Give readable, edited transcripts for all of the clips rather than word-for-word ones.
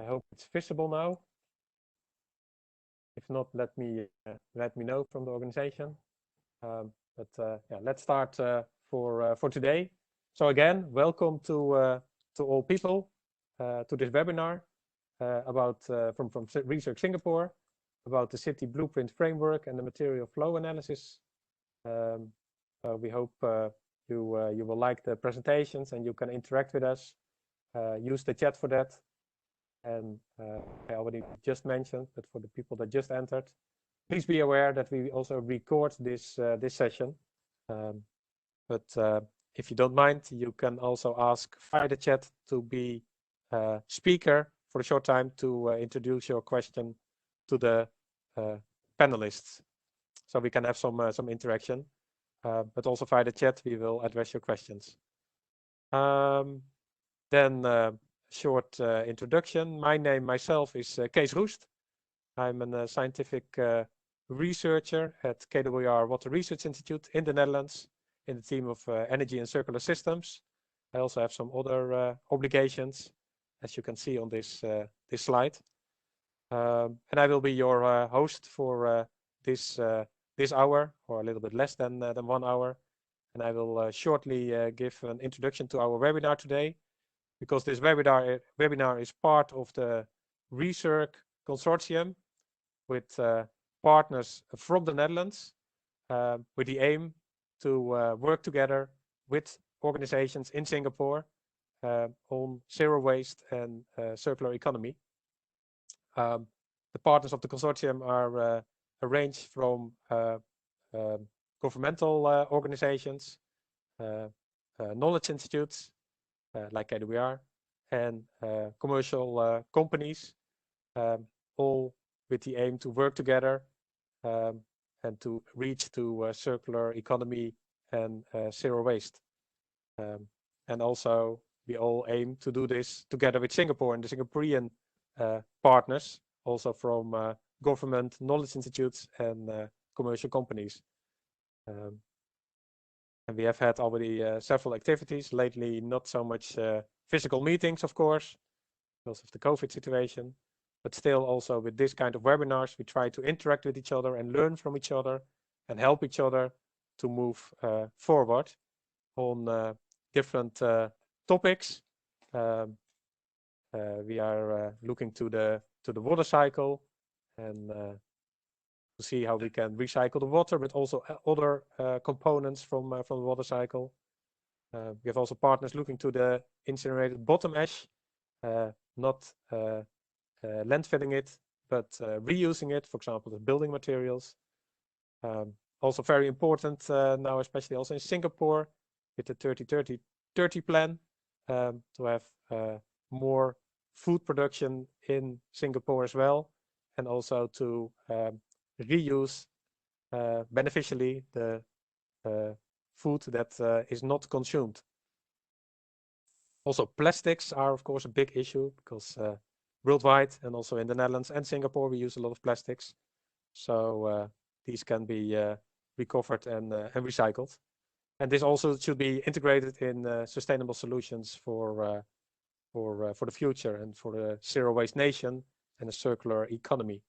I hope it's visible now. If not, let me know from the organization. Yeah, let's start for today. So again, welcome to all people to this webinar about from ReCirc Singapore about the city blueprint framework and the material flow analysis. We hope you will like the presentations and you can interact with us. Use the chat for that. And I already just mentioned, but for the people that just entered, please be aware that we also record this session. But if you don't mind, you can also ask via the chat to be speaker for a short time to introduce your question to the panelists, so we can have some interaction. But also via the chat, we will address your questions. Then short introduction. My name myself is Kees Roest. I'm a scientific researcher at KWR Water Research Institute in the Netherlands in the team of Energy and Circular Systems. I also have some other obligations, as you can see on this slide. And I will be your host for this hour, or a little bit less than 1 hour. And I will shortly give an introduction to our webinar today, because this webinar is part of the ReCirc consortium with partners from the Netherlands, with the aim to work together with organizations in Singapore on zero waste and circular economy. The partners of the consortium are a range from governmental organizations, knowledge institutes, like KWR, and commercial companies, all with the aim to work together and to reach to circular economy and zero waste. And also, we all aim to do this together with Singapore and the Singaporean partners, also from government, knowledge institutes, and commercial companies. And we have had already several activities lately, not so much physical meetings, of course, because of the COVID situation, but still also with this kind of webinars, we try to interact with each other and learn from each other and help each other to move forward on different topics. We are looking to the water cycle and to see how we can recycle the water, but also other components from the water cycle. We have also partners looking to the incinerated bottom ash, not landfilling it, but reusing it, for example, as building materials. Also very important now, especially also in Singapore, with the 30-30-30 plan, to have more food production in Singapore as well, and also to reuse beneficially the food that is not consumed. Also, plastics are, of course, a big issue, because worldwide and also in the Netherlands and Singapore, we use a lot of plastics. So these can be recovered and recycled. And this also should be integrated in sustainable solutions for the future and for the zero waste nation and a circular economy.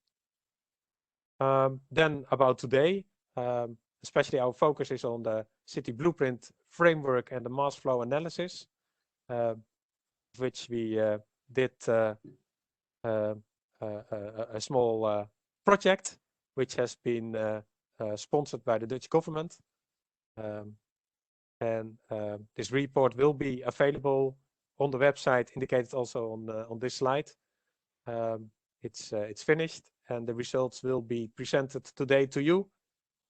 Then about today, especially our focus is on the city blueprint framework and the mass flow analysis, which we did a small project, which has been sponsored by the Dutch government. And this report will be available on the website, indicated also on this slide. It's finished, and the results will be presented today to you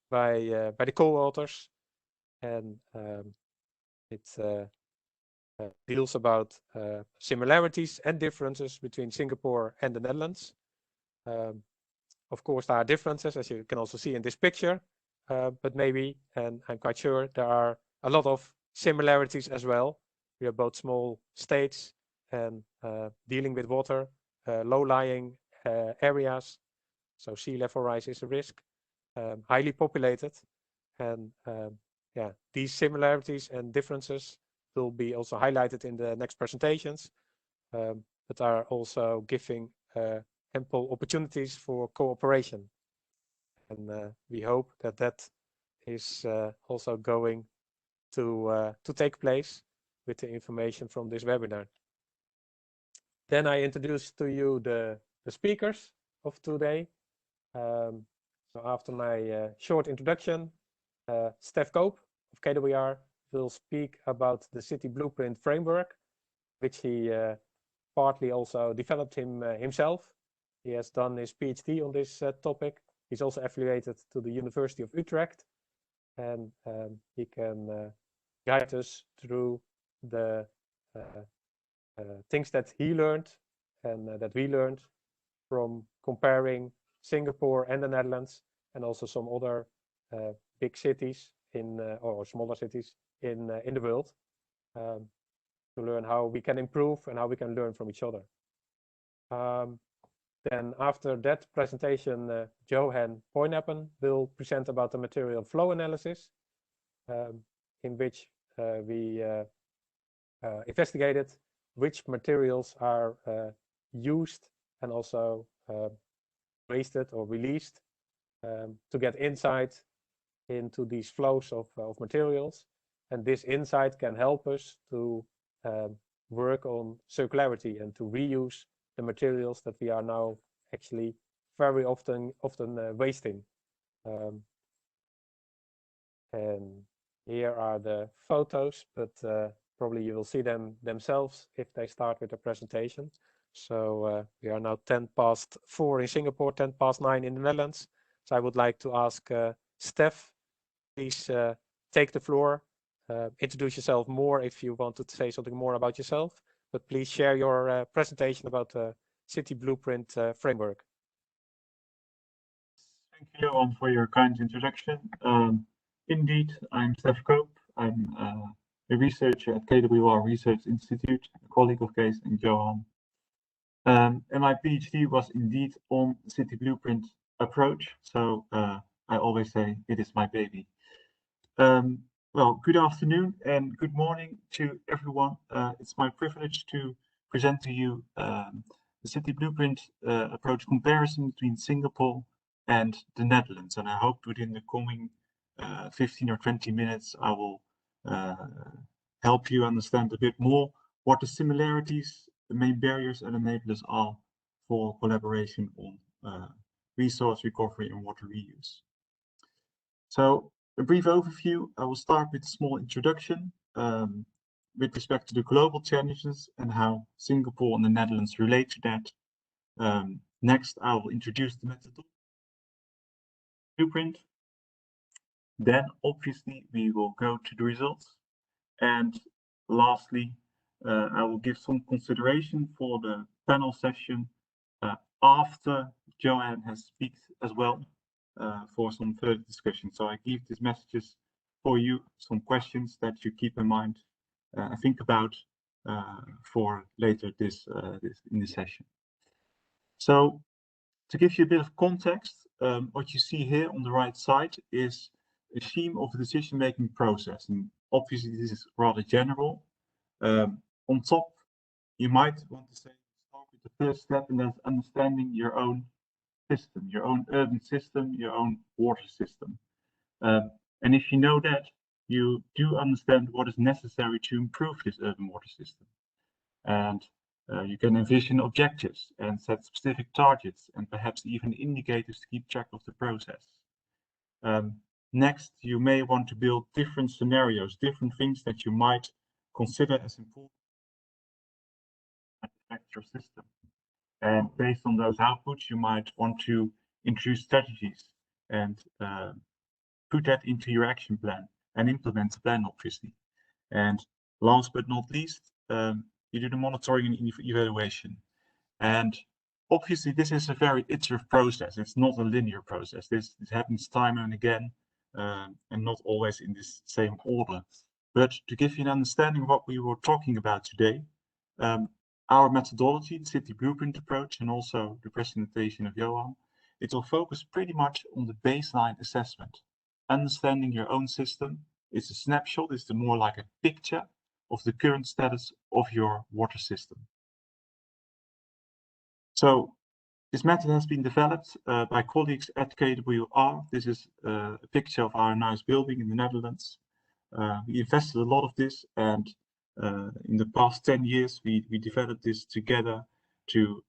by the co-authors, and it deals about similarities and differences between Singapore and the Netherlands. Of course, there are differences, as you can also see in this picture, but maybe, and I'm quite sure, there are a lot of similarities as well. We are both small states and dealing with water, low-lying areas, so sea level rise is a risk, highly populated, and yeah, these similarities and differences will be also highlighted in the next presentations. But but are also giving ample opportunities for cooperation. And we hope that that is also going to take place with the information from this webinar. Then I introduce to you the speakers of today. So after my short introduction, Stef Koop of KWR will speak about the City Blueprint framework, which he partly also developed himself. He has done his PhD on this topic. He's also affiliated to the University of Utrecht, and he can guide us through the things that he learned and that we learned from comparing Singapore and the Netherlands, and also some other big cities or smaller cities in the world, to learn how we can improve and how we can learn from each other. Then after that presentation, Johan Poinappen will present about the material flow analysis, in which we investigated which materials are used and also wasted or released to get insight into these flows of materials. And this insight can help us to work on circularity and to reuse the materials that we are now actually very often wasting. And here are the photos, but probably you will see them themselves if they start with the presentation. So we are now 4:10 in Singapore, 9:10 in the Netherlands. So I would like to ask Stef, please take the floor. Introduce yourself more if you want to say something more about yourself, but please share your presentation about the City Blueprint framework. Thank you, Johan, for your kind introduction. Indeed, I'm Stef Koop. I'm a researcher at KWR Research Institute, a colleague of Kees and Johan. And my PhD was indeed on the City Blueprint approach. So I always say it is my baby. Well, good afternoon and good morning to everyone. It's my privilege to present to you the City Blueprint approach comparison between Singapore and the Netherlands. And I hope within the coming 15 or 20 minutes, I will help you understand a bit more what the similarities, the main barriers and enablers are for collaboration on resource recovery and water reuse. So a brief overview. I will start with a small introduction with respect to the global challenges and how Singapore and the Netherlands relate to that. Next, I will introduce the methodology blueprint. Then, obviously, we will go to the results. And lastly, I will give some consideration for the panel session after Johan has spoken as well. For some further discussion. So I give these messages for you, some questions that you keep in mind and think about for later in this session. So to give you a bit of context, what you see here on the right side is a scheme of a decision-making process. And obviously this is rather general. On top, you might want to say, start with the first step, and that's understanding your own system, your own urban system, your own water system. And if you know that, you do understand what is necessary to improve this urban water system. And you can envision objectives and set specific targets and perhaps even indicators to keep track of the process. Next, you may want to build different scenarios, different things that you might consider as important to affect your system. And based on those outputs, you might want to introduce strategies and put that into your action plan and implement the plan, obviously. And last but not least, you do the monitoring and evaluation. And obviously, this is a very iterative process. It's not a linear process. This happens time and again, and not always in this same order. But to give you an understanding of what we were talking about today, our methodology, the City Blueprint approach, and also the presentation of Johan, it will focus pretty much on the baseline assessment. Understanding your own system is a snapshot, it's more like a picture of the current status of your water system. So this method has been developed by colleagues at KWR. This is a picture of our nice building in the Netherlands. We invested a lot of this, and in the past 10 years, we developed this together to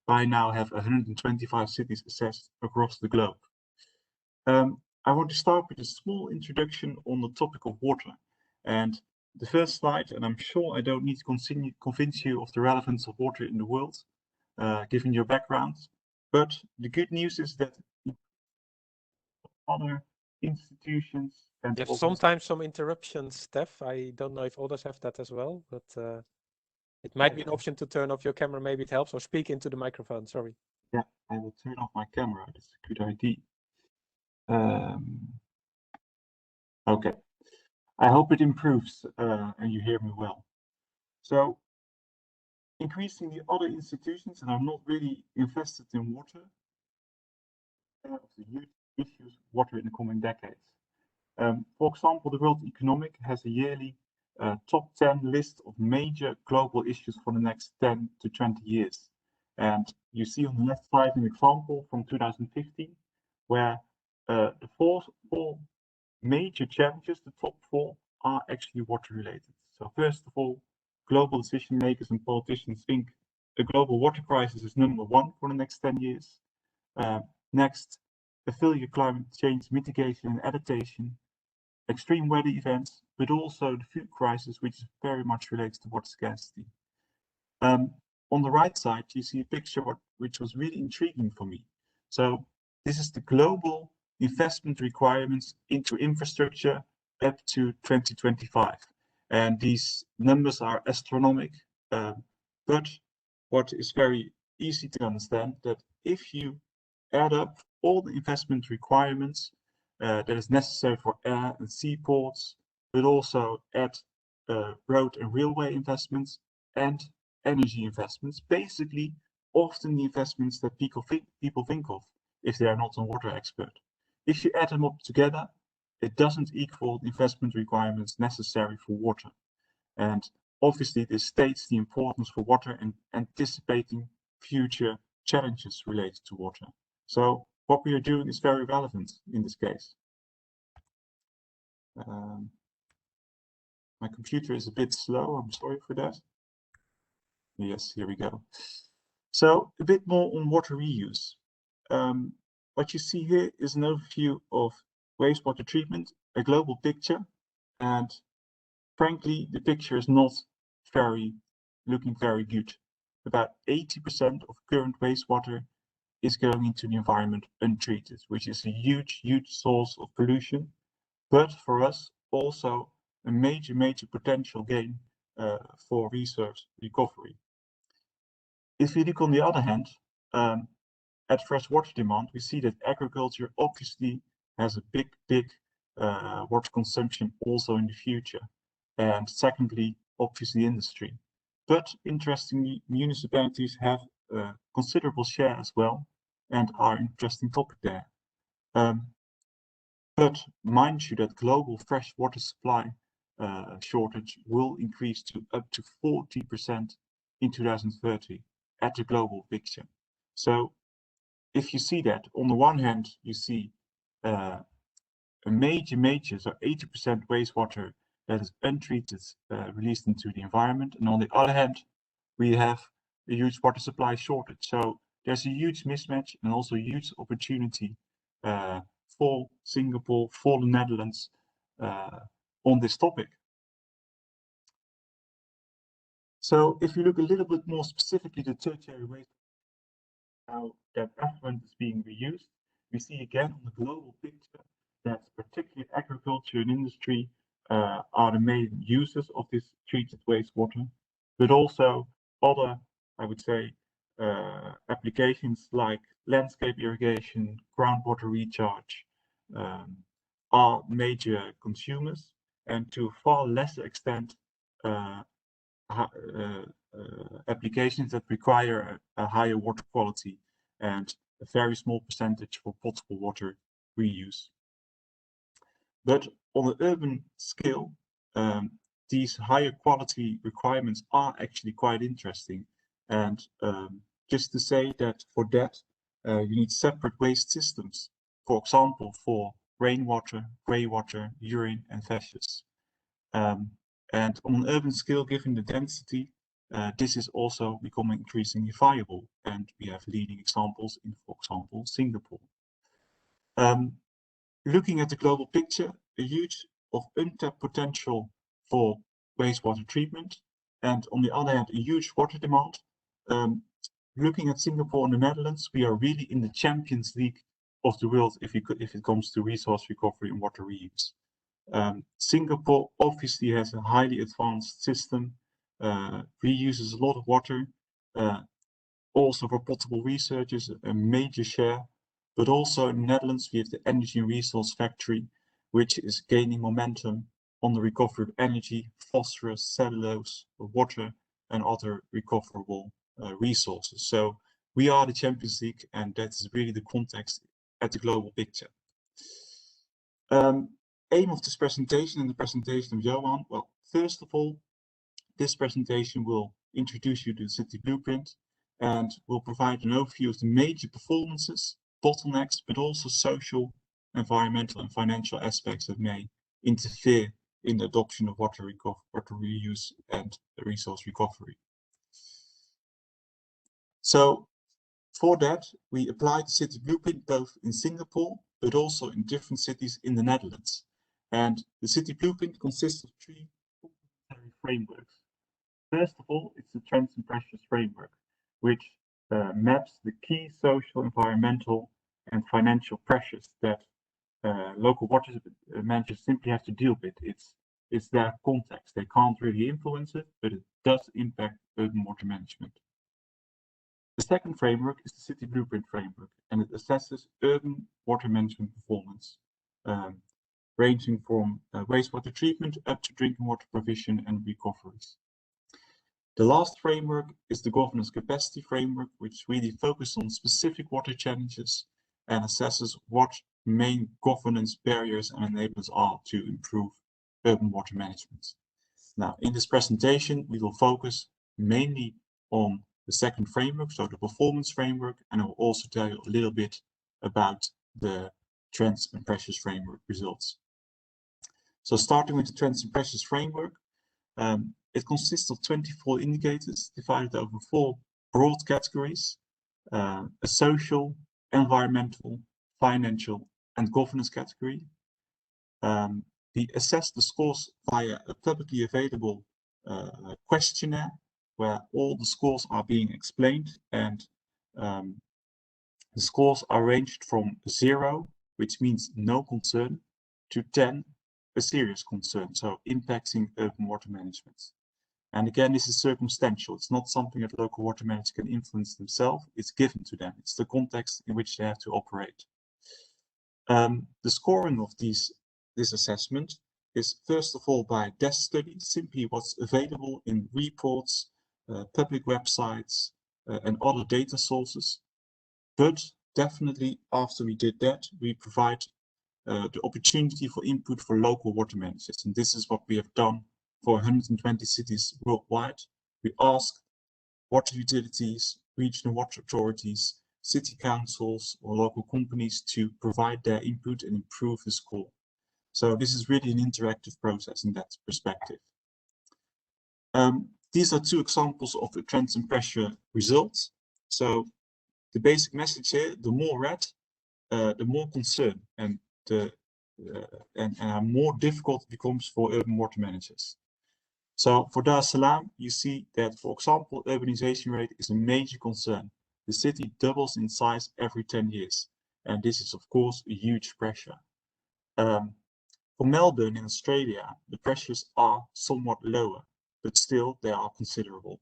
by now have 125 cities assessed across the globe. I want to start with a small introduction on the topic of water. And the first slide, and I'm sure I don't need to convince you of the relevance of water in the world, given your background. But the good news is that other institutions and You have sometimes some interruptions, Steph. I don't know if others have that as well, but it might be an option to turn off your camera. Maybe it helps, or speak into the microphone. Sorry. Yeah, I will turn off my camera. That's a good idea. Okay. I hope it improves and you hear me well. So, increasingly other institutions that are not really invested in water have the huge issues with water in the coming decades. For example, the World Economic has a yearly top 10 list of major global issues for the next 10 to 20 years. And you see on the left side an example from 2015, where the four major challenges, the top 4, are actually water related. So first of all, global decision makers and politicians think a global water crisis is #1 for the next 10 years. Next, the failure climate change mitigation and adaptation, extreme weather events, but also the food crisis, which very much relates to water scarcity. On the right side, you see a picture which was really intriguing for me. So this is the global investment requirements into infrastructure up to 2025. And these numbers are astronomical, but what is very easy to understand, that if you add up all the investment requirements that is necessary for air and seaports, but also add road and railway investments and energy investments, basically often the investments that people think of if they are not a water expert. If you add them up together, it doesn't equal the investment requirements necessary for water. And obviously this states the importance for water and anticipating future challenges related to water. So what we are doing is very relevant in this case. My computer is a bit slow, I'm sorry for that. Yes, here we go. So a bit more on water reuse. What you see here is an overview of wastewater treatment, a global picture, and frankly, the picture is not looking very good. About 80% of current wastewater is going into the environment untreated, which is a huge source of pollution, but for us also a major potential gain for resource recovery. If you look on the other hand, at freshwater demand, we see that agriculture obviously has a big water consumption also in the future. And secondly, obviously industry. But interestingly, municipalities have a considerable share as well and are an interesting topic there. But mind you that global freshwater supply shortage will increase to up to 40% in 2030 at the global picture. So if you see that, on the one hand, you see a major, so 80% wastewater that is untreated released into the environment. And on the other hand, we have a huge water supply shortage. So there's a huge mismatch and also a huge opportunity for Singapore, for the Netherlands on this topic. So if you look a little bit more specifically at the tertiary waste, how that effluent is being reused, we see again on the global picture that particularly agriculture and industry are the main users of this treated wastewater, but also other, I would say, applications like landscape irrigation, groundwater recharge are major consumers, and to a far lesser extent applications that require a higher water quality and a very small percentage for potable water reuse. But on an urban scale, these higher quality requirements are actually quite interesting, and just to say that for that, you need separate waste systems. For example, for rainwater, grey water, urine, and feces. And on an urban scale, given the density, this is also becoming increasingly viable. And we have leading examples in, for example, Singapore. Looking at the global picture, a huge of untapped potential for wastewater treatment, and on the other hand, a huge water demand. Looking at Singapore and the Netherlands, we are really in the Champions League of the world if it comes to resource recovery and water reuse. Singapore obviously has a highly advanced system, reuses a lot of water, also for potable research is a major share, but also in the Netherlands we have the Energy and Resource Factory, which is gaining momentum on the recovery of energy, phosphorus, cellulose, water, and other recoverable resources. So we are the Champions League, and that is really the context at the global picture. Aim of this presentation and the presentation of Johan, well, first of all, this presentation will introduce you to the city blueprint and will provide an overview of the major performances, bottlenecks, but also social, environmental, and financial aspects that may interfere in the adoption of water reuse and resource recovery. So for that, we applied the city blueprint both in Singapore, but also in different cities in the Netherlands. And the city blueprint consists of three complementary frameworks. First of all, it's the trends and pressures framework, which maps the key social, environmental, and financial pressures that local water managers simply have to deal with. It's their context. They can't really influence it, but it does impact urban water management. The second framework is the city blueprint framework, and it assesses urban water management performance, ranging from wastewater treatment up to drinking water provision and recoveries. The last framework is the governance capacity framework, which really focuses on specific water challenges and assesses what main governance barriers and enablers are to improve urban water management. Now, in this presentation, we will focus mainly on the second framework, so the performance framework, and I will also tell you a little bit about the trends and pressures framework results. So starting with the trends and pressures framework, it consists of 24 indicators divided over 4 broad categories, a social, environmental, financial, and governance category. We assess the scores via a publicly available questionnaire where all the scores are being explained, and the scores are ranged from 0, which means no concern, to 10, a serious concern, so impacting urban water management. And again, this is circumstantial. It's not something that local water managers can influence themselves. It's given to them. It's the context in which they have to operate. The scoring of this assessment is first of all by desk study, simply what's available in reports, public websites, and other data sources. But definitely after we did that, we provide the opportunity for input for local water managers. And this is what we have done for 120 cities worldwide. We ask water utilities, regional water authorities, city councils, or local companies to provide their input and improve the score. So this is really an interactive process in that perspective. These are 2 examples of the trends and pressure results. So the basic message here, the more red, the more concern, and more difficult it becomes for urban water managers. So for Dar es Salaam, you see that, for example, urbanization rate is a major concern. The city doubles in size every 10 years. And this is, of course, a huge pressure. For Melbourne in Australia, the pressures are somewhat lower, but still they are considerable.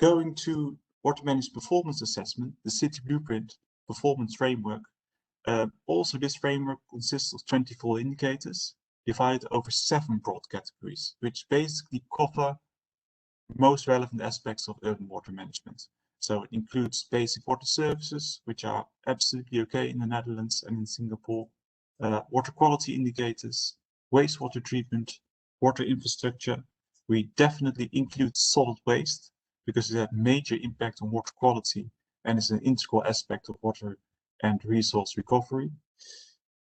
Going to water management performance assessment, the city blueprint performance framework. Also, this framework consists of 24 indicators divided over 7 broad categories, which basically cover most relevant aspects of urban water management. So it includes basic water services, which are absolutely okay in the Netherlands and in Singapore, water quality indicators, wastewater treatment, water infrastructure. We definitely include solid waste, because it has major impact on water quality and is an integral aspect of water and resource recovery.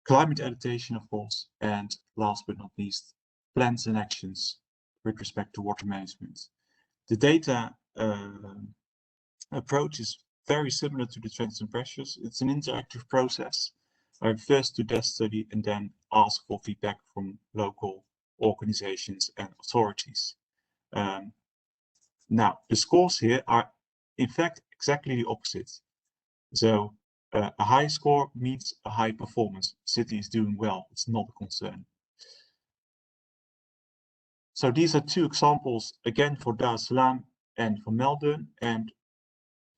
Climate adaptation, of course, and last but not least, plans and actions with respect to water management. The data approach is very similar to the trends and pressures. It's an interactive process. I first do desk study and then ask for feedback from local organizations and authorities. Now, the scores here are in fact exactly the opposite. So a high score means a high performance. City is doing well, it's not a concern. So these are two examples, again, for Dar es Salaam and for Melbourne, and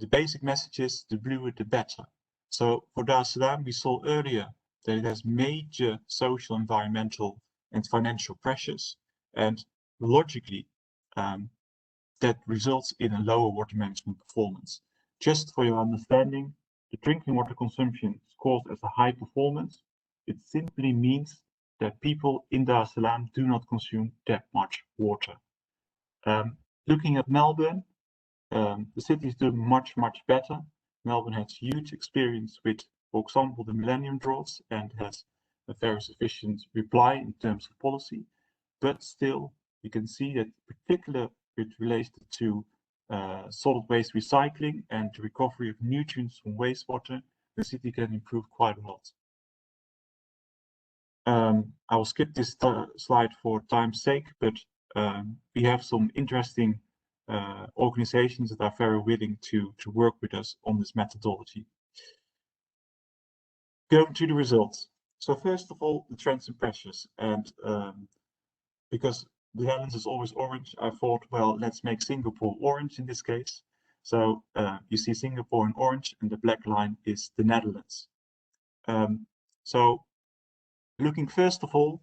the basic message is the bluer the better. So for Dar es Salaam, we saw earlier that it has major social, environmental, and financial pressures, and logically, that results in a lower water management performance. Just for your understanding, the drinking water consumption scores as a high performance. It simply means that people in Dar es Salaam do not consume that much water. Looking at Melbourne, the city is doing much better. Melbourne has huge experience with, for example, the Millennium Droughts and has a very sufficient reply in terms of policy. But still, you can see that particularly with relation to solid waste recycling and the recovery of nutrients from wastewater, the city can improve quite a lot. I will skip this slide for time's sake, but we have some interesting organizations that are very willing to work with us on this methodology. Going to the results. So first of all, the trends and pressures. And because the Netherlands is always orange, I thought, well, let's make Singapore orange in this case. So you see Singapore in orange and the black line is the Netherlands. So looking first of all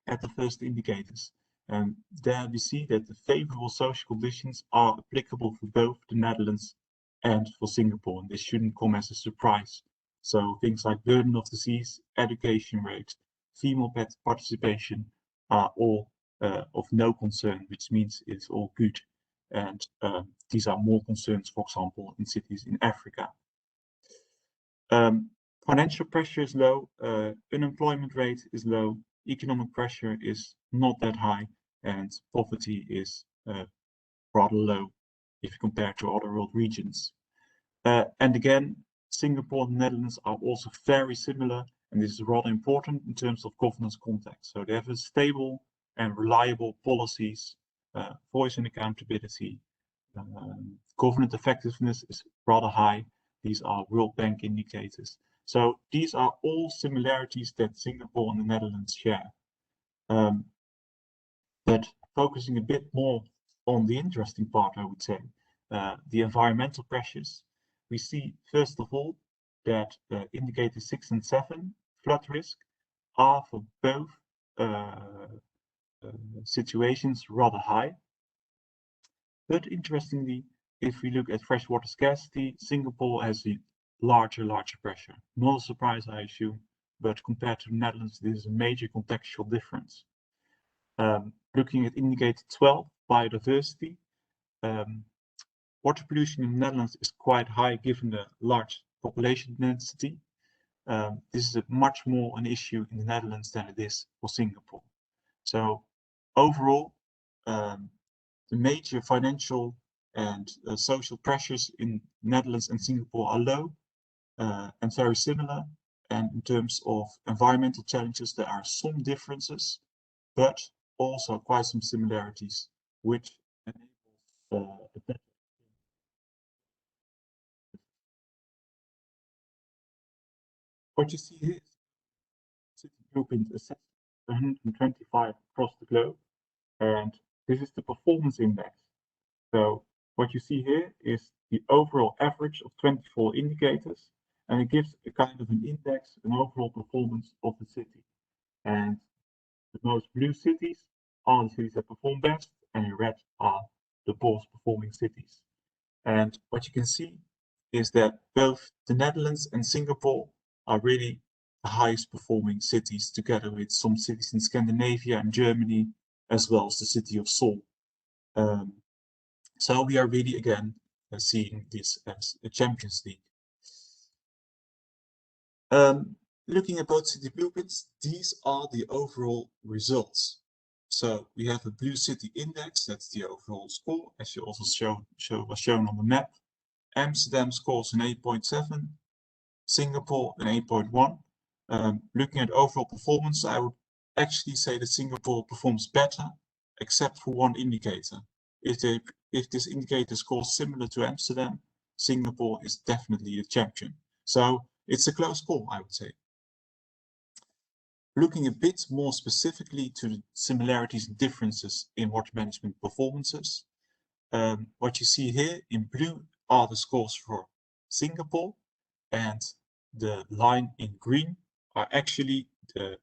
at the first indicators. There we see that the favorable social conditions are applicable for both the Netherlands and for Singapore, and this shouldn't come as a surprise. So things like burden of disease, education rate, female participation are all of no concern, which means it's all good. And these are more concerns, for example, in cities in Africa. Financial pressure is low, unemployment rate is low, economic pressure is not that high, and poverty is rather low if you compare to other world regions. And again, Singapore and the Netherlands are also very similar, and this is rather important in terms of governance context. So they have a stable and reliable policies, voice and accountability. Government effectiveness is rather high. These are World Bank indicators. So these are all similarities that Singapore and the Netherlands share. But focusing a bit more on the interesting part, I would say, the environmental pressures, we see first of all that indicators 6 and 7, flood risk, are for both situations rather high. But interestingly, if we look at freshwater scarcity, Singapore has a larger pressure. Not a surprise, I assume, but compared to the Netherlands, this is a major contextual difference. Looking at indicator 12, biodiversity, water pollution in the Netherlands is quite high given the large population density. This is much more an issue in the Netherlands than it is for Singapore. So overall, the major financial and social pressures in Netherlands and Singapore are low and very similar. And in terms of environmental challenges, there are some differences, but also quite some similarities, which enables a better. What you see here is city blueprint assessment 125 across the globe, and this is the performance index. So what you see here is the overall average of 24 indicators, and it gives a kind of an index, an overall performance of the city. And the most blue cities are the cities that perform best, and in red are the poorest performing cities. And what you can see is that both the Netherlands and Singapore are really the highest performing cities, together with some cities in Scandinavia and Germany, as well as the city of Seoul. So we are really again seeing this as a Champions League. Looking at both city blueprints, these are the overall results. So we have a blue city index, that's the overall score, as you also was shown on the map. Amsterdam scores an 8.7, Singapore an 8.1. Looking at overall performance, I would actually say that Singapore performs better, except for one indicator. If this indicator scores similar to Amsterdam, Singapore is definitely the champion. So it's a close call, I would say. Looking a bit more specifically to the similarities and differences in water management performances, what you see here in blue are the scores for Singapore, and the line in green are actually the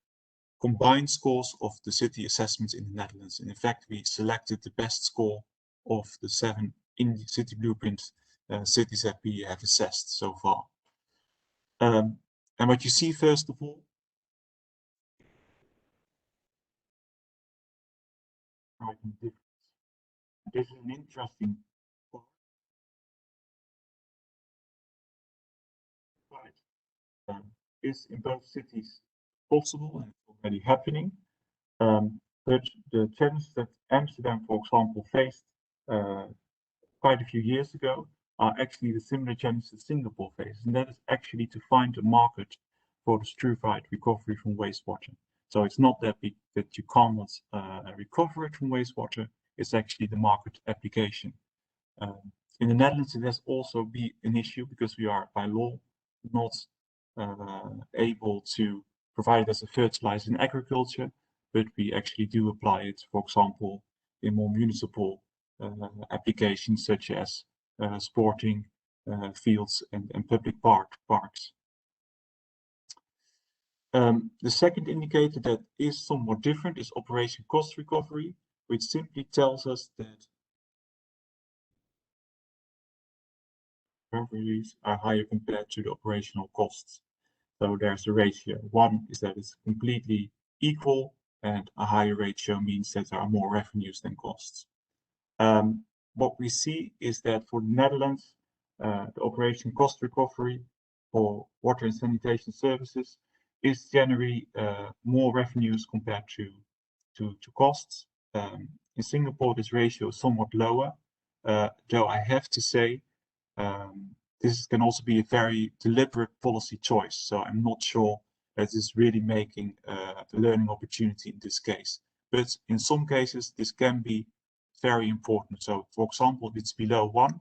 combined scores of the city assessments in the Netherlands. And in fact, we selected the best score of the 7 in the city blueprint cities that we have assessed so far. And what you see first of all, this is an interesting part. Is in both cities possible and it's already happening. But the challenges that Amsterdam, for example, faced quite a few years ago are actually the similar challenges that Singapore faces, and that is actually to find a market for the Struvite recovery from wastewater. So it's not that you cannot recover it from wastewater, it's actually the market application. In the Netherlands, it has also been an issue because we are by law not able to provide it as a fertilizer in agriculture, but we actually do apply it, for example, in more municipal applications such as sporting fields and public parks. The second indicator that is somewhat different is operation cost recovery, which simply tells us that recoveries are higher compared to the operational costs. So there's a ratio. One is that it's completely equal, and a higher ratio means that there are more revenues than costs. What we see is that for the Netherlands, the operation cost recovery for water and sanitation services is generally more revenues compared to costs. In Singapore, this ratio is somewhat lower, though I have to say this can also be a very deliberate policy choice. So I'm not sure that is really making a learning opportunity in this case. But in some cases, this can be very important. So for example, if it's below 1,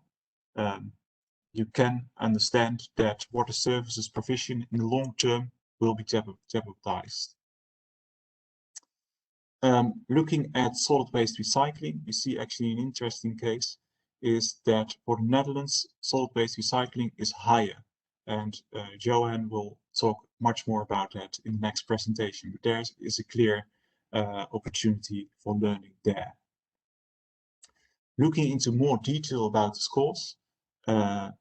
you can understand that water services provision in the long term will be jeopardized. Looking at solid waste recycling, we see actually an interesting case is that for the Netherlands, solid waste recycling is higher. And Johan will talk much more about that in the next presentation. But there is a clear opportunity for learning there. Looking into more detail about the scores, the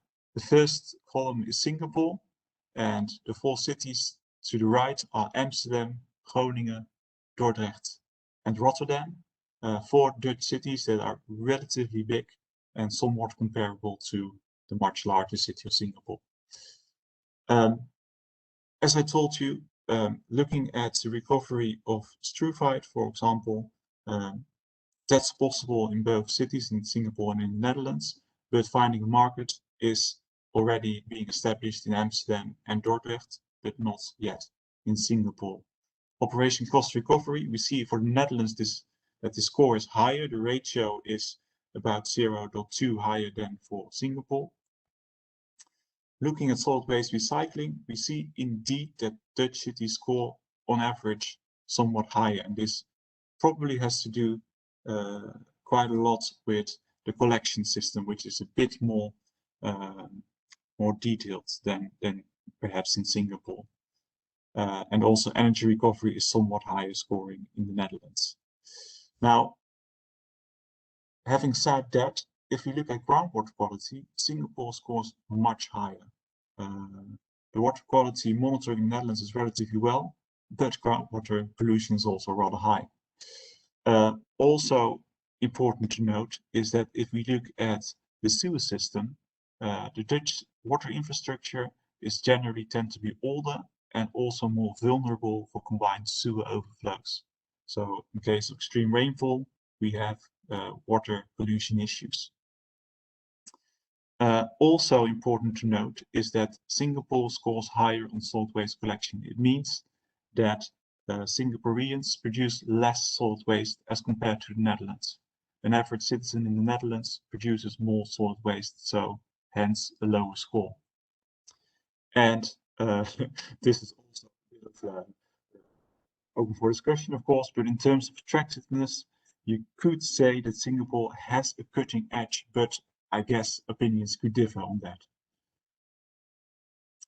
first column is Singapore, and the 4 cities to the right are Amsterdam, Groningen, Dordrecht, and Rotterdam. 4 Dutch cities that are relatively big and somewhat comparable to the much larger city of Singapore. As I told you, looking at the recovery of Struvite, for example, that's possible in both cities, in Singapore and in the Netherlands, but finding a market is already being established in Amsterdam and Dordrecht, but not yet in Singapore. Operation cost recovery, we see for the Netherlands that the score is higher. The ratio is about 0.2 higher than for Singapore. Looking at solid waste recycling, we see indeed that Dutch cities score on average somewhat higher, and this probably has to do quite a lot with the collection system, which is a bit more detailed than perhaps in Singapore. And also energy recovery is somewhat higher scoring in the Netherlands. Now, having said that, if we look at groundwater quality, Singapore scores much higher. The water quality monitoring in the Netherlands is relatively well, but groundwater pollution is also rather high. Also, important to note is that if we look at the sewer system, the Dutch water infrastructure is generally tend to be older and also more vulnerable for combined sewer overflows. So in case of extreme rainfall, we have water pollution issues. Also important to note is that Singapore scores higher on solid waste collection. It means that Singaporeans produce less solid waste as compared to the Netherlands. An average citizen in the Netherlands produces more solid waste, so hence a lower score. And this is also a bit of open for discussion, of course, but in terms of attractiveness, you could say that Singapore has a cutting edge, but I guess opinions could differ on that.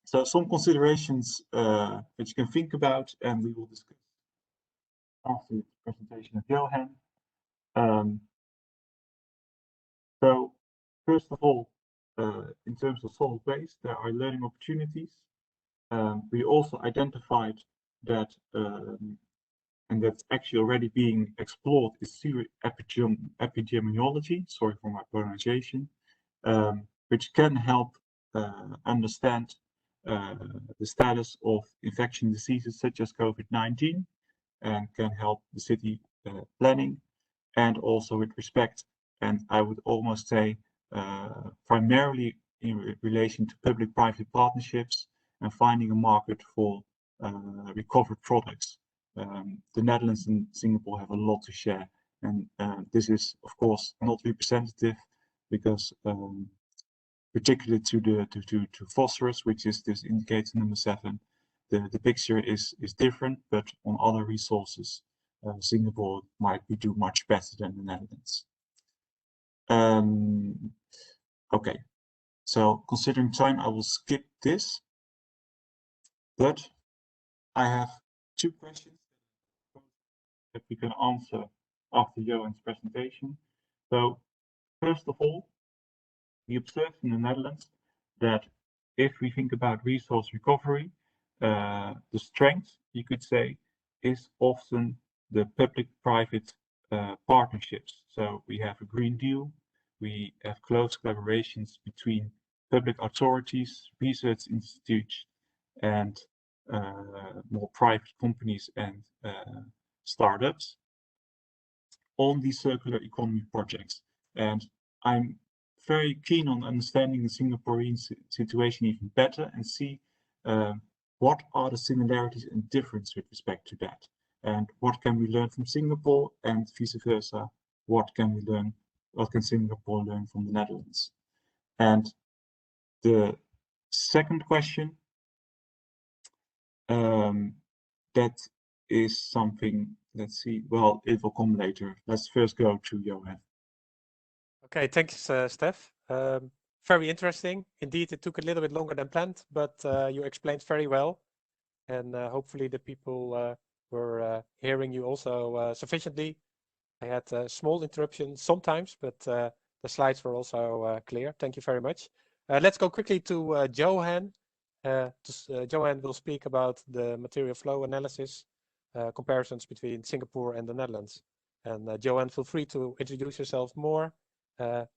So some considerations that you can think about, and we will discuss after the presentation of Johan. So first of all, in terms of solid waste, there are learning opportunities. We also identified that, and that's actually already being explored, is sewer epidemiology, sorry for my pronunciation, which can help understand the status of infection diseases such as COVID-19 and can help the city planning, and also with respect, and I would almost say primarily in relation to public-private partnerships and finding a market for recovered products. The Netherlands and Singapore have a lot to share, and this is of course not representative because particularly to phosphorus, which is this indicator number 7, the picture is different, but on other resources, Singapore might do much better than the Netherlands. Okay, so considering time, I will skip this, but I have 2 questions that we can answer after Johan's presentation. So first of all, we observed in the Netherlands that if we think about resource recovery, the strength, you could say, is often the public-private partnerships. So we have a Green Deal, we have close collaborations between public authorities, research institutes, and more private companies and startups on these circular economy projects. And I'm very keen on understanding the Singaporean situation even better and see what are the similarities and differences with respect to that, and what can we learn from Singapore, and vice versa, what can Singapore learn from the Netherlands? And the second question, that is something, let's see, well, it will come later. Let's first go to Johan. Okay, thanks, Steph. Very interesting. Indeed, it took a little bit longer than planned, but you explained very well. And hopefully the people were hearing you also sufficiently. I had a small interruption sometimes, but the slides were also clear. Thank you very much. Let's go quickly to Johan. Johan will speak about the material flow analysis comparisons between Singapore and the Netherlands. And Johan, feel free to introduce yourself more.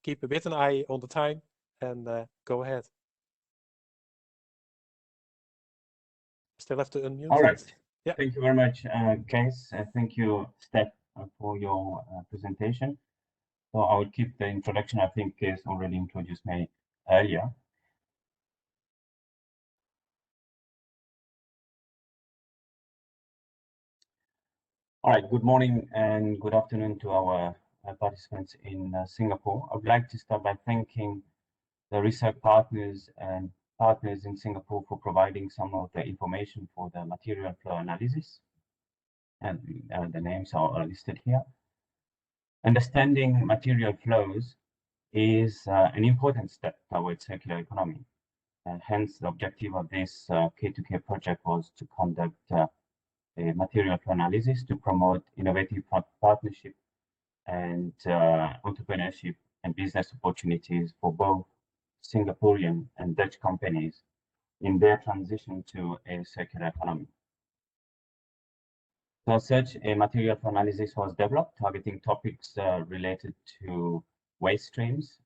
Keep a bit an eye on the time and go ahead. Still have to unmute. All right. Yeah. Thank you very much, guys. Thank you, Steph, for your presentation. So I will keep the introduction. I think is already introduced me earlier. All right. Good morning and good afternoon to our participants in Singapore. I would like to start by thanking the ReCirc partners and partners in Singapore for providing some of the information for the material flow analysis. And the names are listed here. Understanding material flows is an important step towards circular economy. And hence, the objective of this K2K project was to conduct a material flow analysis to promote innovative partnership and entrepreneurship and business opportunities for both Singaporean and Dutch companies in their transition to a circular economy. So such a material for analysis was developed, targeting topics related to waste streams,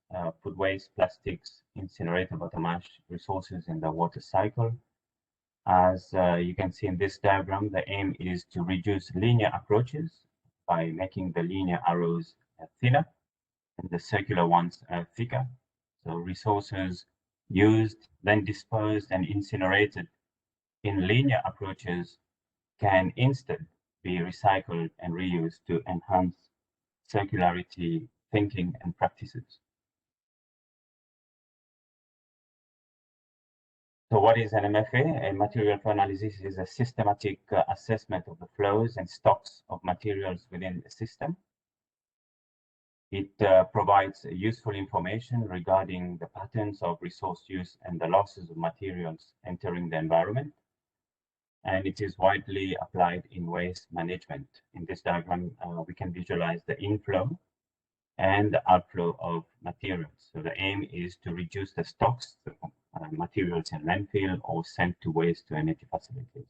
food waste, plastics, incinerator bottom ash, resources in the water cycle. As you can see in this diagram, the aim is to reduce linear approaches by making the linear arrows thinner and the circular ones thicker. So resources used, then disposed and incinerated in linear approaches can instead be recycled and reused to enhance circularity thinking and practices. So what is an MFA? A material flow analysis is a systematic assessment of the flows and stocks of materials within a system. It provides useful information regarding the patterns of resource use and the losses of materials entering the environment. And it is widely applied in waste management. In this diagram, we can visualize the inflow and the outflow of materials. So the aim is to reduce the stocks of materials in landfill or sent to waste to energy facilities.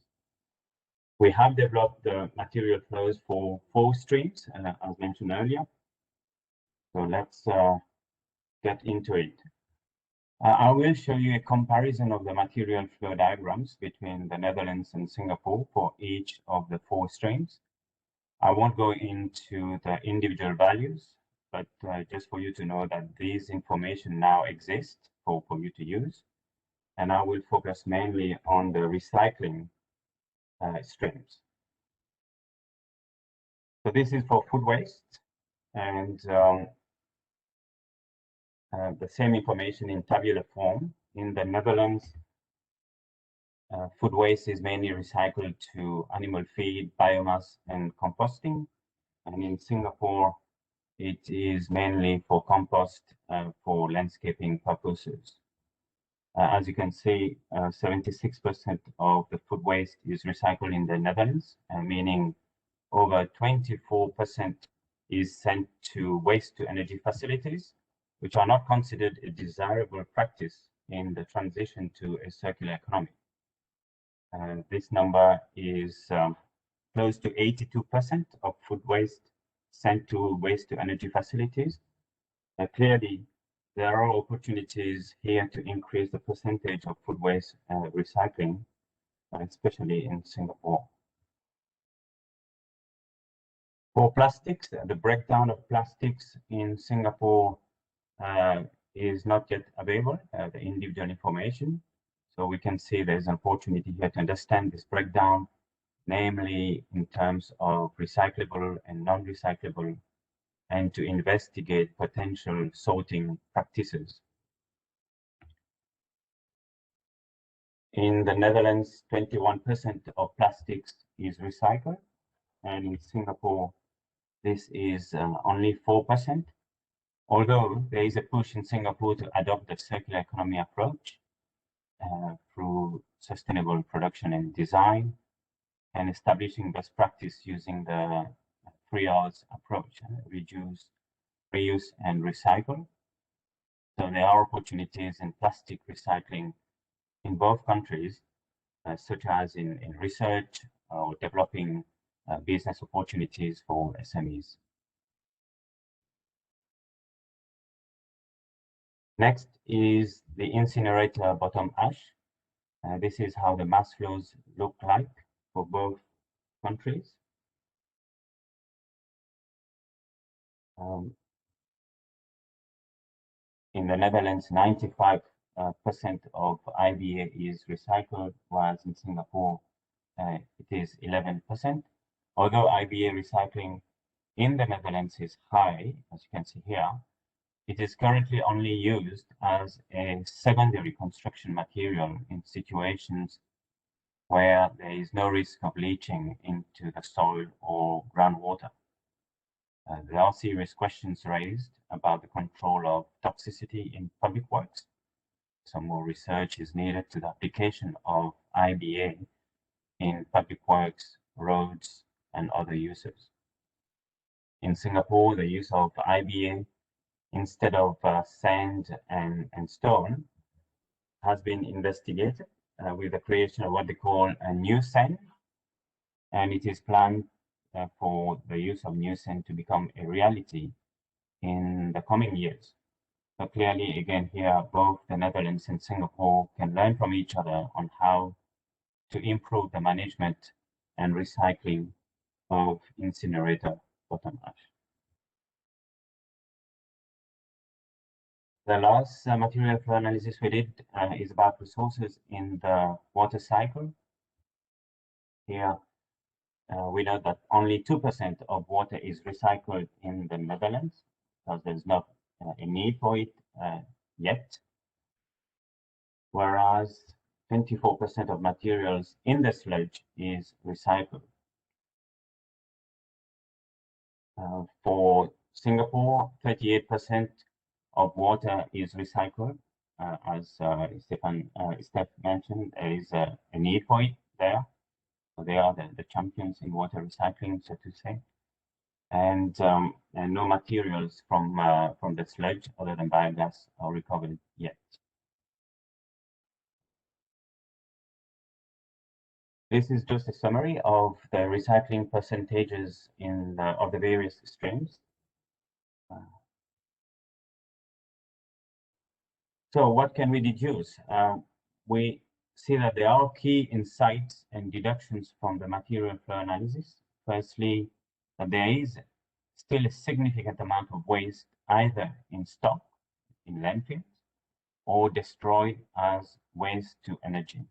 We have developed the material flows for 4 streams, as mentioned earlier. So let's get into it. I will show you a comparison of the material flow diagrams between the Netherlands and Singapore for each of the 4 streams. I won't go into the individual values, but just for you to know that these information now exist for you to use. And I will focus mainly on the recycling streams. So this is for food waste, and the same information in tabular form. In the Netherlands, food waste is mainly recycled to animal feed, biomass, and composting. And in Singapore, it is mainly for compost for landscaping purposes. As you can see, 76% of the food waste is recycled in the Netherlands, meaning over 24% is sent to waste to energy facilities, which are not considered a desirable practice in the transition to a circular economy. This number is close to 82% of food waste sent to waste to energy facilities. Clearly, there are opportunities here to increase the percentage of food waste recycling, especially in Singapore. For plastics, the breakdown of plastics in Singapore is not yet available, the individual information. So we can see there's an opportunity here to understand this breakdown, namely in terms of recyclable and non-recyclable, and to investigate potential sorting practices. In the Netherlands, 21% of plastics is recycled, and in Singapore, this is only 4%. Although there is a push in Singapore to adopt the circular economy approach through sustainable production and design, and establishing best practice using the 3 R's approach: reduce, reuse, and recycle. So there are opportunities in plastic recycling in both countries, such as in research or developing business opportunities for SMEs. Next is the incinerator bottom ash. This is how the mass flows look like for both countries. In the Netherlands, 95% of IBA is recycled, whereas in Singapore, it is 11%. Although IBA recycling in the Netherlands is high, as you can see here, it is currently only used as a secondary construction material in situations where there is no risk of leaching into the soil or groundwater. There are serious questions raised about the control of toxicity in public works. Some more research is needed to the application of IBA in public works, roads, and other uses. In Singapore, the use of IBA instead of sand and stone has been investigated with the creation of what they call a new sand, and it is planned for the use of new sand to become a reality in the coming years. So clearly, again, here, both the Netherlands and Singapore can learn from each other on how to improve the management and recycling of incinerator bottom ash. The last material flow analysis we did is about resources in the water cycle. Here, we know that only 2% of water is recycled in the Netherlands, because there's not a need for it yet. Whereas 24% of materials in the sludge is recycled. For Singapore, 38% of water is recycled. As Steph mentioned, there is a need for it there. So they are the champions in water recycling, so to say. And no materials from the sludge other than biogas are recovered yet. This is just a summary of the recycling percentages of the various streams. So what can we deduce? We see that there are key insights and deductions from the material flow analysis. Firstly, that there is still a significant amount of waste either in stock, in landfills, or destroyed as waste to energy.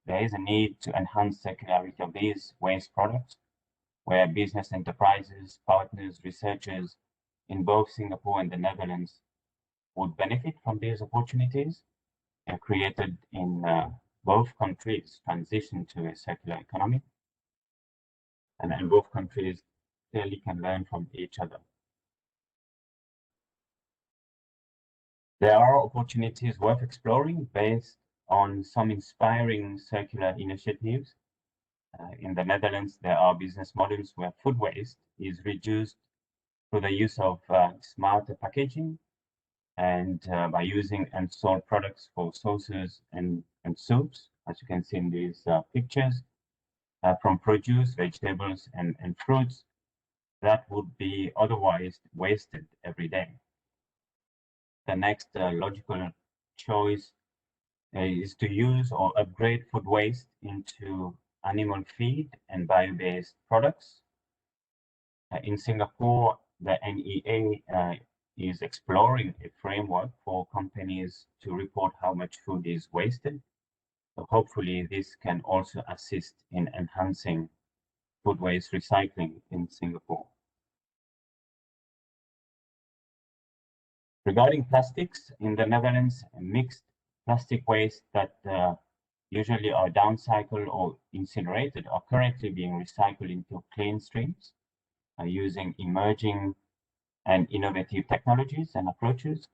There is a need to enhance circularity of these waste products, where business enterprises, partners, researchers in both Singapore and the Netherlands would benefit from these opportunities created in both countries' transition to a circular economy. And both countries clearly can learn from each other. There are opportunities worth exploring based on some inspiring circular initiatives. In the Netherlands, there are business models where food waste is reduced through the use of smarter packaging and by using unsold products for sauces and soups, as you can see in these pictures, from produce, vegetables, and fruits that would be otherwise wasted every day. The next logical choice is to use or upgrade food waste into animal feed and bio-based products. In Singapore, the NEA is exploring a framework for companies to report how much food is wasted. So hopefully this can also assist in enhancing food waste recycling in Singapore. Regarding plastics, in the Netherlands, mixed plastic waste that usually are downcycled or incinerated are currently being recycled into clean streams using emerging and innovative technologies and approaches.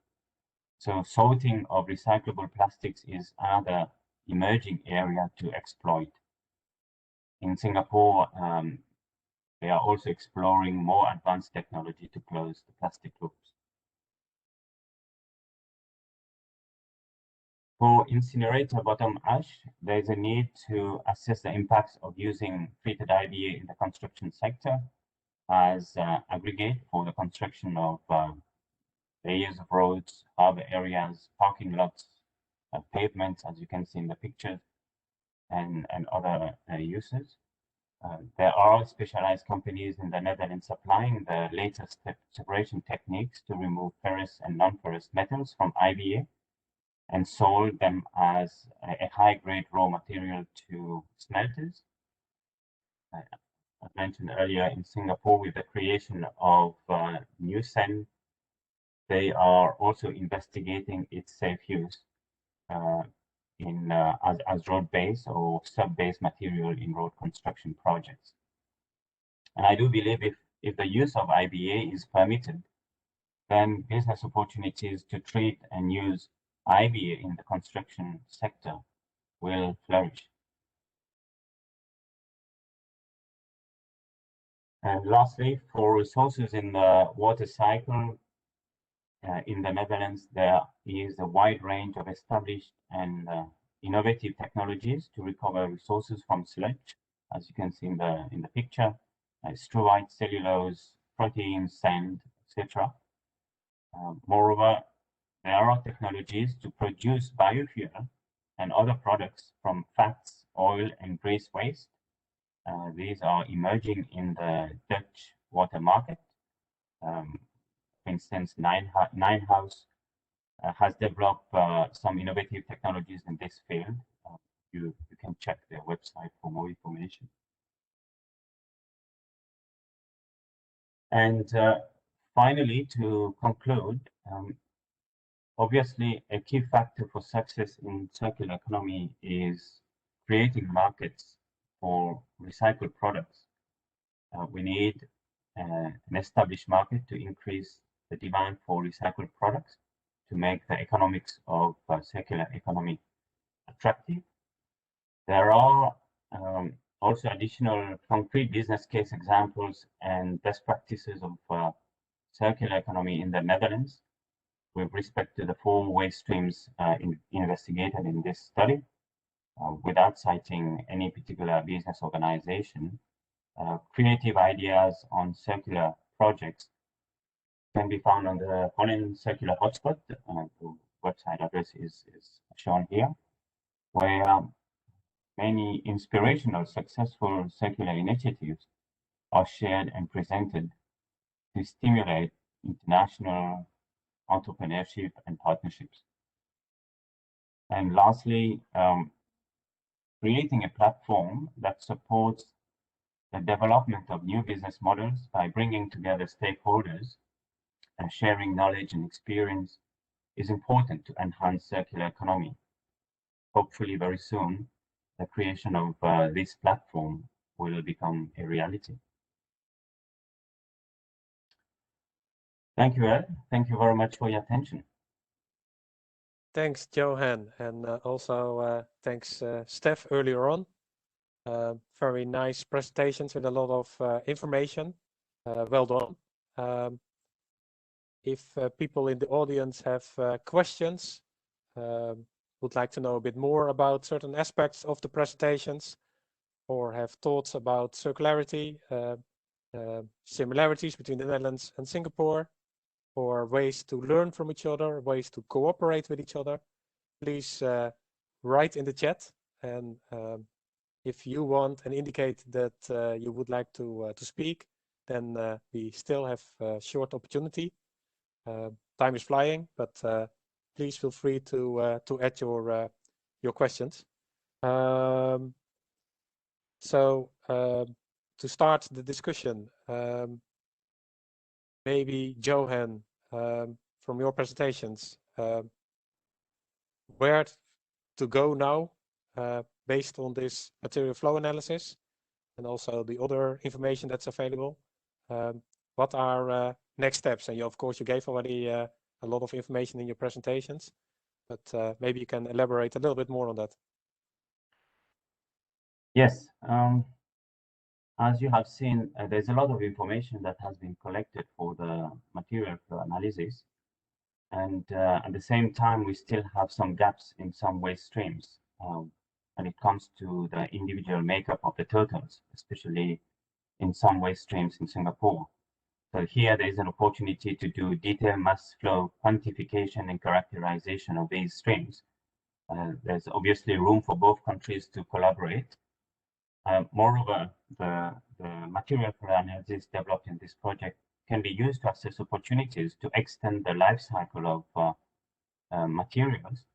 So sorting of recyclable plastics is another emerging area to exploit. In Singapore, they are also exploring more advanced technology to close the plastic loops. For incinerator bottom ash, there is a need to assess the impacts of using treated IBA in the construction sector as aggregate for the construction of layers of roads, harbor areas, parking lots, pavements, as you can see in the pictures, and other uses. There are specialized companies in the Netherlands applying the latest separation techniques to remove ferrous and non-ferrous metals from IBA and sold them as a high-grade raw material to smelters. As mentioned earlier, in Singapore, with the creation of new sand, they are also investigating its safe use as road-based or sub-based material in road construction projects. And I do believe if the use of IBA is permitted, then business opportunities to treat and use IBA in the construction sector will flourish. And lastly, for resources in the water cycle, in the Netherlands, there is a wide range of established and innovative technologies to recover resources from sludge, as you can see in the picture. struvite, cellulose, protein, sand, etc. Moreover, there are technologies to produce biofuel and other products from fats, oil, and grease waste. These are emerging in the Dutch water market. For instance, Ninehouse has developed some innovative technologies in this field. You can check their website for more information. And finally, to conclude, obviously, a key factor for success in circular economy is creating markets for recycled products. We need an established market to increase the demand for recycled products to make the economics of circular economy attractive. There are also additional concrete business case examples and best practices of circular economy in the Netherlands with respect to the 4 waste streams investigated in this study. Without citing any particular business organization, creative ideas on circular projects can be found on the Holland Circular Hotspot. The website address is shown here, where many inspirational, successful circular initiatives are shared and presented to stimulate international entrepreneurship and partnerships. And lastly, creating a platform that supports the development of new business models by bringing together stakeholders and sharing knowledge and experience is important to enhance circular economy. Hopefully very soon, the creation of this platform will become a reality. Thank you, Ed. Thank you very much for your attention. Thanks, Johan, and also thanks, Steph, earlier on. Very nice presentations with a lot of information. Well done. If people in the audience have questions, would like to know a bit more about certain aspects of the presentations, or have thoughts about circularity, similarities between the Netherlands and Singapore, or ways to learn from each other, ways to cooperate with each other, please write in the chat. And if you want and indicate that you would like to speak, then we still have a short opportunity. Time is flying, but please feel free to add your questions. So to start the discussion, maybe Johan, from your presentations, where to go now based on this material flow analysis and also the other information that's available. What are next steps? And you, of course, you gave already a lot of information in your presentations, but maybe you can elaborate a little bit more on that. Yes, as you have seen, there's a lot of information that has been collected for the material flow analysis. And at the same time, we still have some gaps in some waste streams when it comes to the individual makeup of the totals, especially in some waste streams in Singapore. So here there is an opportunity to do detailed mass flow quantification and characterization of these streams. There's obviously room for both countries to collaborate. Moreover, the material flow analysis developed in this project can be used to assess opportunities to extend the life cycle of materials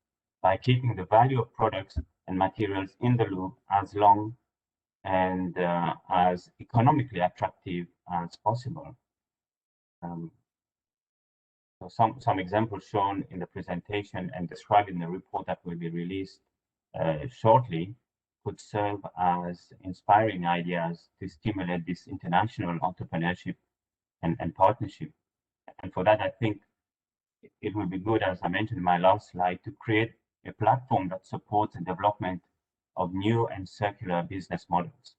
by keeping the value of products and materials in the loop as long and as economically attractive as possible. So some examples shown in the presentation and described in the report that will be released shortly could serve as inspiring ideas to stimulate this international entrepreneurship and partnership. And for that, I think it will be good, as I mentioned in my last slide, to create a platform that supports the development of new and circular business models.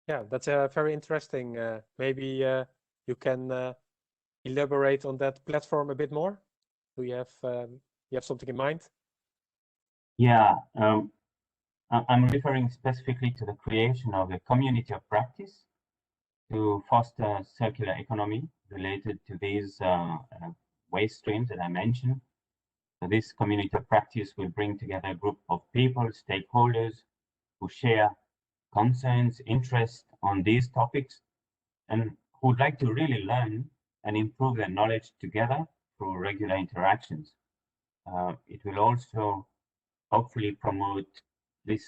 Yeah, that's very interesting. Maybe you can elaborate on that platform a bit more. Do you have something in mind? Yeah, I'm referring specifically to the creation of a community of practice to foster circular economy related to these waste streams that I mentioned. So this community of practice will bring together a group of people, stakeholders, who share concerns, interests on these topics, and who would like to really learn and improve their knowledge together through regular interactions. It will also hopefully promote this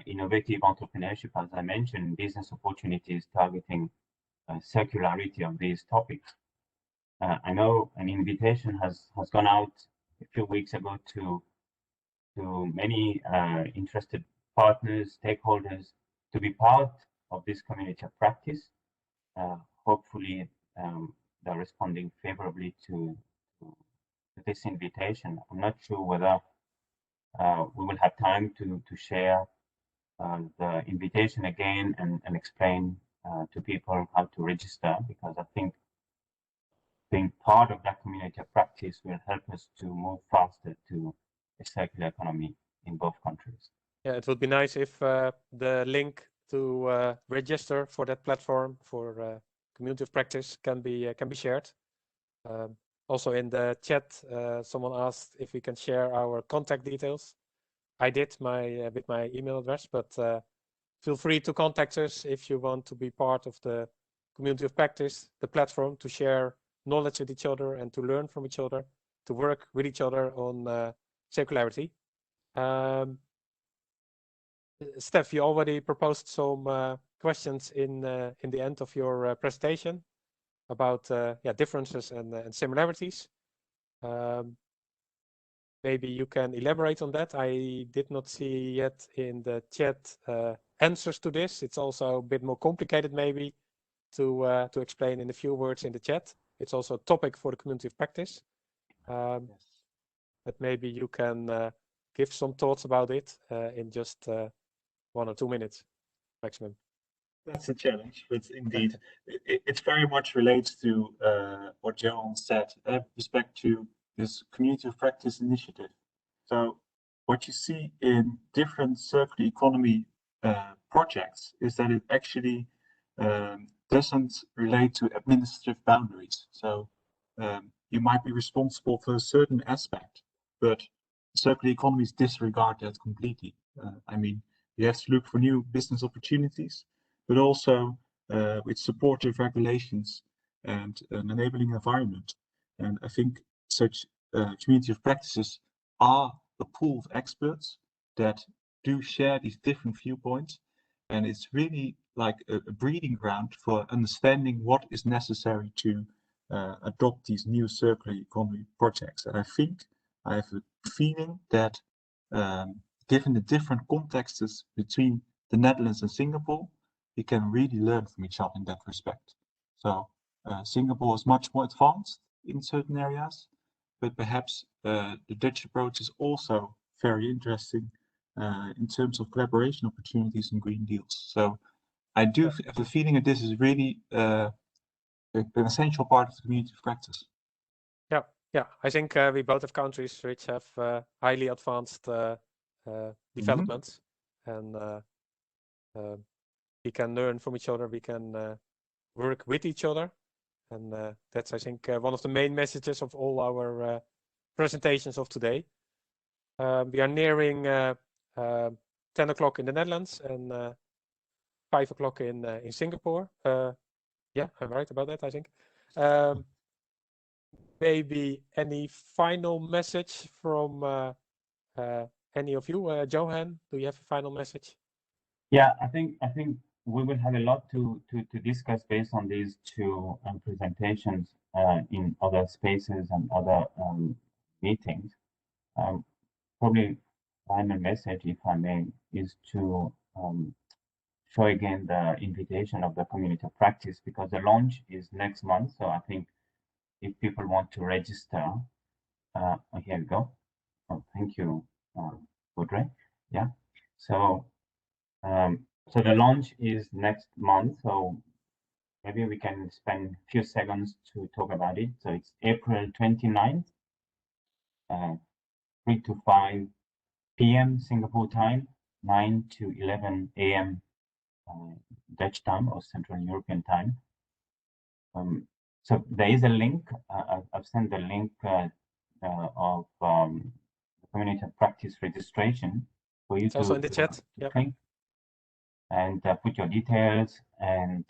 innovative entrepreneurship, as I mentioned, business opportunities targeting circularity of these topics. I know an invitation has gone out a few weeks ago to many interested partners, stakeholders, to be part of this community of practice. Hopefully, they're responding favorably to this invitation. I'm not sure whether we will have time to share the invitation again and explain to people how to register, because I think being part of that community of practice will help us to move faster to a circular economy in both countries. Yeah, it would be nice if the link to register for that platform for community of practice can be shared. Also in the chat, someone asked if we can share our contact details. I did with my email address, but feel free to contact us if you want to be part of the community of practice, the platform, to share knowledge with each other and to learn from each other, to work with each other on circularity. Steph, you already proposed some questions in the end of your presentation about differences and similarities. Maybe you can elaborate on that. I did not see yet in the chat answers to this. It's also a bit more complicated maybe to explain in a few words in the chat. It's also a topic for the community of practice. Yes. But maybe you can give some thoughts about it in just 1 or 2 minutes maximum. That's a challenge, but indeed, it very much relates to what Johan said with respect to this community of practice initiative. So what you see in different circular economy projects is that it actually doesn't relate to administrative boundaries. So you might be responsible for a certain aspect, but circular economies disregard that completely. I mean, you have to look for new business opportunities, but also with supportive regulations and an enabling environment. And I think such community of practices are a pool of experts that do share these different viewpoints. And it's really like a breeding ground for understanding what is necessary to adopt these new circular economy projects. And I think I have a feeling that given the different contexts between the Netherlands and Singapore, we can really learn from each other in that respect. So Singapore is much more advanced in certain areas, but perhaps the Dutch approach is also very interesting in terms of collaboration opportunities and green deals. So I do have a feeling that this is really an essential part of the community of practice. Yeah, I think we both have countries which have highly advanced developments, and we can learn from each other, we can work with each other, and that's, I think, one of the main messages of all our presentations of today. We are nearing 10 o'clock in the Netherlands and 5 o'clock in Singapore. Yeah, I'm right about that, I think. Maybe any final message from any of you? Johan, do you have a final message? Yeah, I think we will have a lot to discuss based on these two presentations in other spaces and other meetings. Probably final message, if I may, is to show again the invitation of the community of practice, because the launch is next month. So I think if people want to register, here we go. Oh, thank you, Audrey. Yeah. So so the launch is next month. So maybe we can spend a few seconds to talk about it. So it's April 29th, 3 to 5 p.m. Singapore time, 9 to 11 a.m. Dutch time or Central European time. So there is a link. I've sent the link of the community of practice registration for you It's to also in the chat. Yep. click and put your details and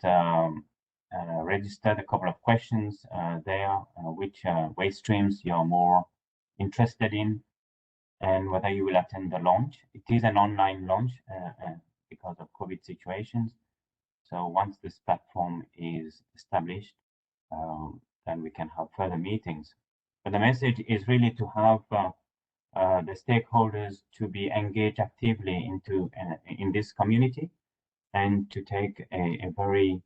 register a couple of questions there, which waste streams you're more interested in, and whether you will attend the launch. It is an online launch because of COVID situations. So once this platform is established, then we can have further meetings. But the message is really to have the stakeholders to be engaged actively in this community and to take a very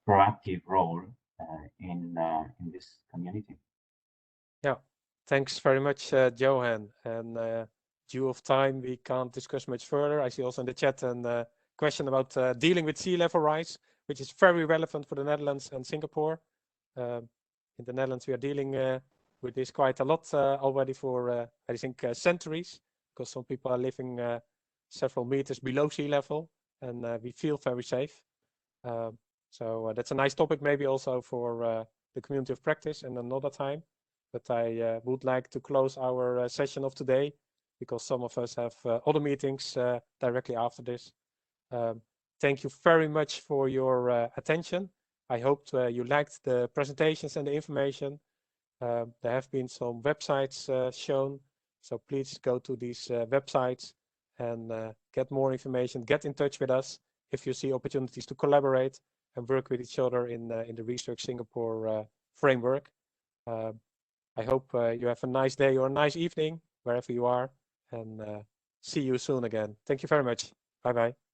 proactive role in this community. Yeah, thanks very much, Johan. And due of time, we can't discuss much further. I see also in the chat a question about dealing with sea level rise, which is very relevant for the Netherlands and Singapore. In the Netherlands, we are dealing with this quite a lot already for, I think, centuries, because some people are living several meters below sea level, and we feel very safe. So that's a nice topic, maybe also for the community of practice and another time. But I would like to close our session of today, because some of us have other meetings directly after this. Thank you very much for your attention. I hope you liked the presentations and the information. There have been some websites shown, so please go to these websites and get more information. Get in touch with us if you see opportunities to collaborate and work with each other in the ReCirc Singapore framework. I hope you have a nice day or a nice evening wherever you are, and see you soon again. Thank you very much. Bye-bye.